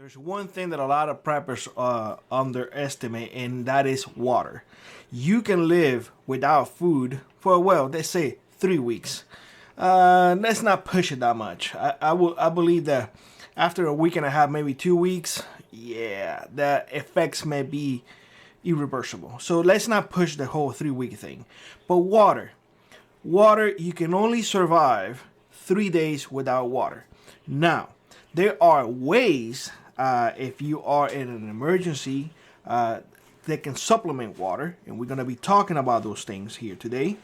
There's one thing that a lot of preppers underestimate, and that is water. You can live without food for, well, let's say 3 weeks. Let's not push it that much. I believe that after a week and a half, maybe 2 weeks, yeah, the effects may be irreversible. So let's not push the whole 3 week thing. But water, you can only survive 3 days without water. Now, there are ways, if you are in an emergency, that can supplement water, and we're going to be talking about those things here today.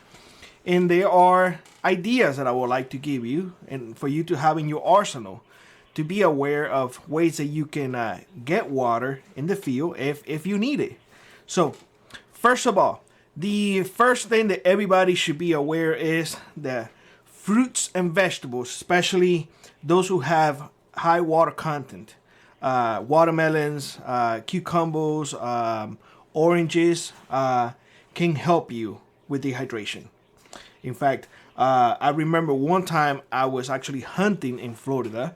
And there are ideas that I would like to give you and for you to have in your arsenal to be aware of ways that you can get water in the field if you need it. So, first of all, the first thing that everybody should be aware is that fruits and vegetables, especially those who have high water content, watermelons, cucumbers, oranges, can help you with dehydration. In fact, I remember one time I was actually hunting in Florida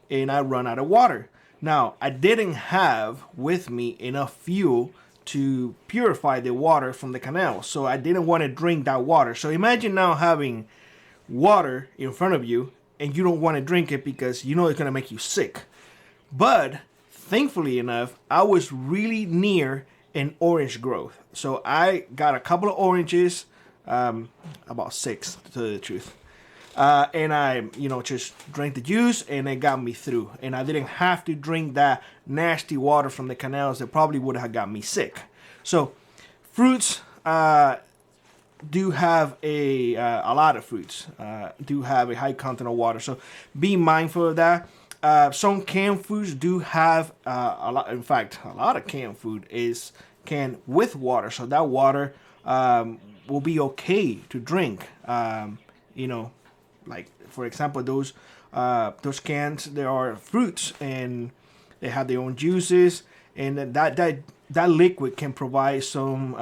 and I run out of water. Now, I didn't have with me enough fuel to purify the water from the canal, so I didn't want to drink that water. So imagine now having water in front of you and you don't want to drink it because you know it's going to make you sick. But thankfully enough, I was really near an orange grove. So I got a couple of oranges, about 6 to tell you the truth. And I, just drank the juice and it got me through. And I didn't have to drink that nasty water from the canals that probably would have got me sick. So fruits, do have a lot of fruits do have a high content of water, so be mindful of that. Some canned foods do have a lot. In fact, a lot of canned food is canned with water, so that water will be okay to drink. Like for example, those cans, there are fruits and they have their own juices, and that liquid can provide some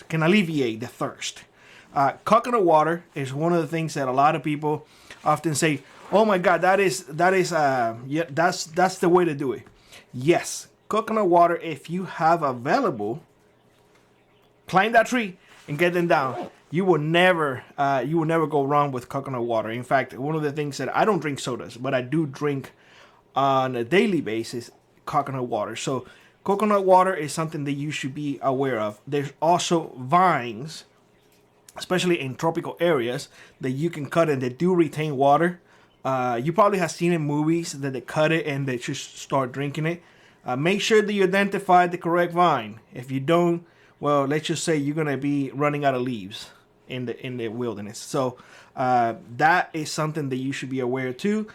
can alleviate the thirst. Coconut water is one of the things that a lot of people often say, "Oh my God, that's the way to do it." Yes, coconut water, if you have available, climb that tree and get them down. You will never go wrong with coconut water. In fact, one of the things that I don't drink sodas, but I do drink on a daily basis coconut water. So coconut water is something that you should be aware of. There's also vines, especially in tropical areas, that you can cut and they do retain water. You probably have seen in movies that they cut it and they just start drinking it. Make sure that you identify the correct vine. If you don't, well, let's just say you're gonna be running out of leaves in the wilderness. So that is something that you should be aware too.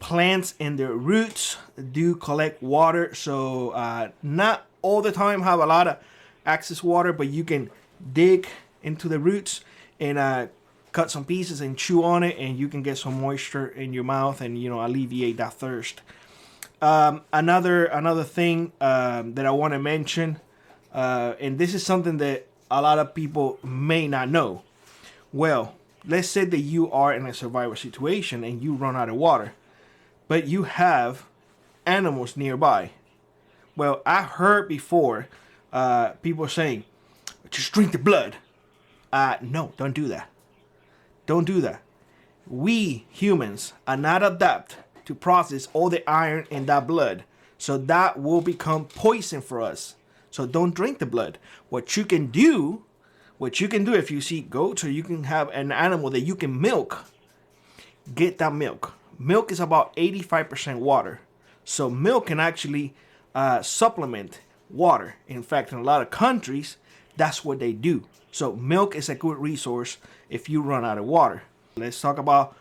Plants and their roots do collect water, so not all the time have a lot of excess water, but you can dig into the roots and cut some pieces and chew on it, and you can get some moisture in your mouth and alleviate that thirst. Another thing that I want to mention, and this is something that a lot of people may not know. Well, let's say that you are in a survival situation and you run out of water, but you have animals nearby. Well, I heard before people saying, "Just drink the blood." No, don't do that. Don't do that. We humans are not adapted to process all the iron in that blood, so that will become poison for us. So don't drink the blood. What you can do if you see goats or you can have an animal that you can milk, get that milk. Milk is about 85% water. So milk can actually supplement water. In fact, in a lot of countries, that's what they do. So milk is a good resource if you run out of water. Let's talk about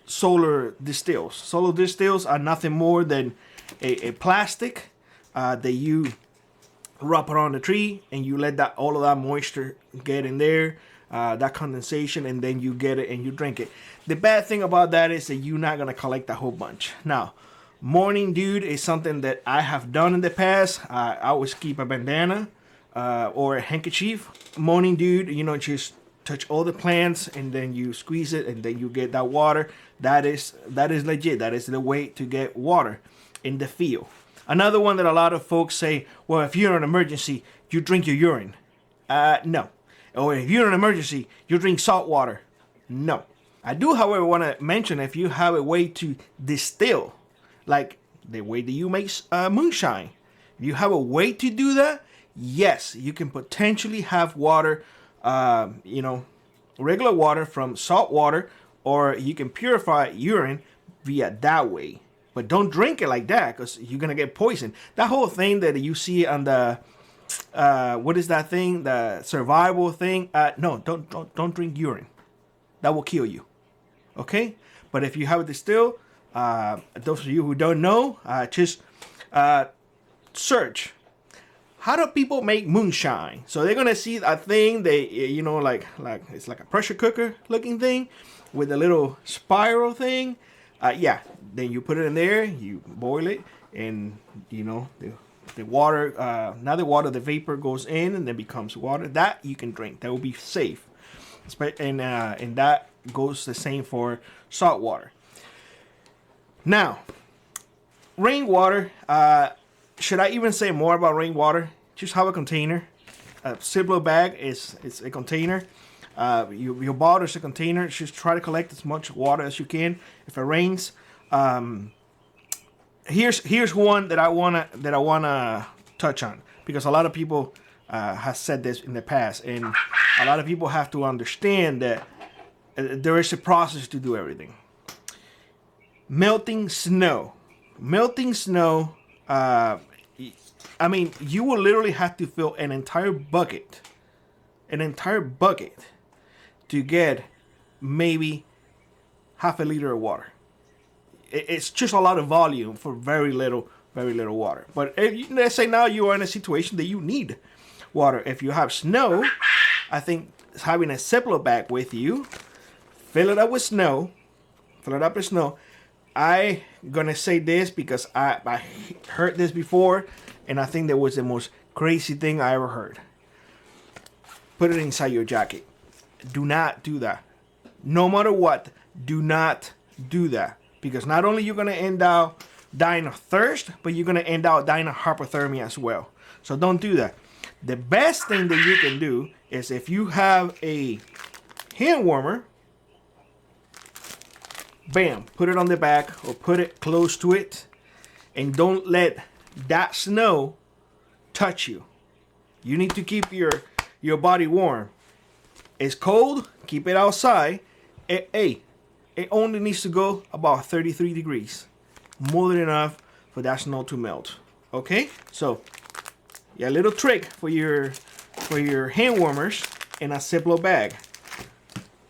solar distills. Solar distills are nothing more than a plastic that you wrap around the tree and you let all of that moisture get in there, that condensation, and then you get it and you drink it. The bad thing about that is that you're not going to collect a whole bunch. Now, morning dew is something that I have done in the past. I always keep a bandana or a handkerchief. Morning dew, just touch all the plants and then you squeeze it and then you get that water. That is legit. That is the way to get water. in the field. Another one that a lot of folks say, well, if you're in an emergency, you drink your urine. No. Or if you're in an emergency, you drink salt water. No. I do, however, want to mention if you have a way to distill, like the way that you make moonshine. If you have a way to do that, yes, you can potentially have water, regular water from salt water, or you can purify urine via that way. But don't drink it like that, because you're going to get poisoned. That whole thing that you see on the, what is that thing? The survival thing. No, don't drink urine. That will kill you. Okay? But if you have it distilled, those of you who don't know, just search. How do people make moonshine? So they're gonna see a thing, like it's like a pressure cooker looking thing with a little spiral thing. Then you put it in there, you boil it, and the water, now the vapor goes in and then becomes water. That you can drink. That will be safe. And that goes the same for salt water. Now, rainwater. Should I even say more about rainwater? Just have a container. A Ziploc bag is a container. Your bottle is a container. Just try to collect as much water as you can. If it rains, here's one that I wanna touch on, because a lot of people have said this in the past, and a lot of people have to understand that there is a process to do everything. Melting snow. You will literally have to fill an entire bucket to get maybe half a liter of water. It's just a lot of volume for very little water. But let's say now you are in a situation that you need water. If you have snow, I think having a Ziploc bag with you, fill it up with snow. I'm gonna say this because I heard this before, and I think that was the most crazy thing I ever heard. Put it inside your jacket. Do not do that. No matter what, do not do that. Because not only you're gonna end up dying of thirst, but you're gonna end up dying of hypothermia as well. So don't do that. The best thing that you can do is, if you have a hand warmer, bam, put it on the back or put it close to it, and don't let that snow touch you. You need to keep your body warm. It's cold, keep it outside. It only needs to go about 33 degrees. More than enough for that snow to melt. Okay? So, yeah, a little trick for your hand warmers in a Ziploc bag.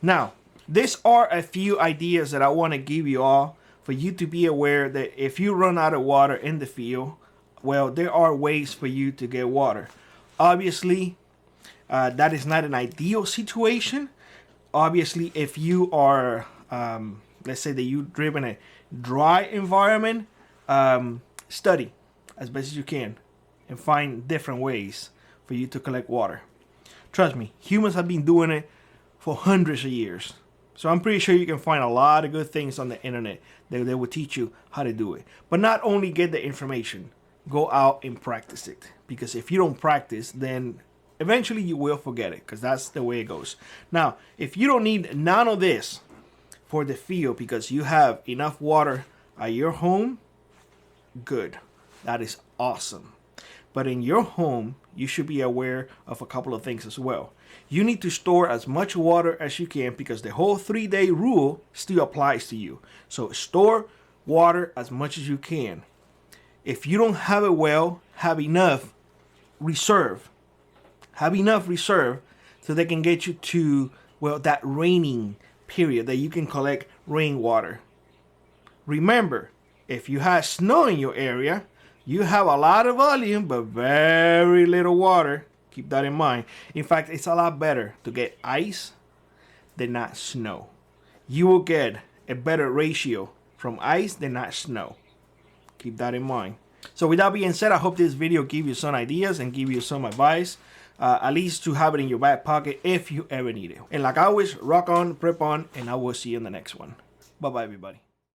Now, these are a few ideas that I want to give you all for you to be aware that if you run out of water in the field, well, there are ways for you to get water. Obviously, that is not an ideal situation. Obviously, if you are, let's say that you live in a dry environment, study as best as you can and find different ways for you to collect water. Trust me, humans have been doing it for hundreds of years. So I'm pretty sure you can find a lot of good things on the internet that they will teach you how to do it. But not only get the information, go out and practice it. Because if you don't practice, then eventually you will forget it, because that's the way it goes. Now, if you don't need none of this for the field because you have enough water at your home, good. That is awesome. But in your home, you should be aware of a couple of things as well. You need to store as much water as you can, because the whole 3-day rule still applies to you. So store water as much as you can. If you don't have a well, have enough reserve. Have enough reserve so they can get you to, well, that raining period that you can collect rainwater. Remember, if you have snow in your area, you have a lot of volume but very little water. Keep that in mind. In fact, it's a lot better to get ice than not snow. You will get a better ratio from ice than not snow. Keep that in mind. So with that being said, I hope this video gave you some ideas and give you some advice. At least to have it in your back pocket if you ever need it. And like always, rock on, prep on, and I will see you in the next one. Bye-bye, everybody.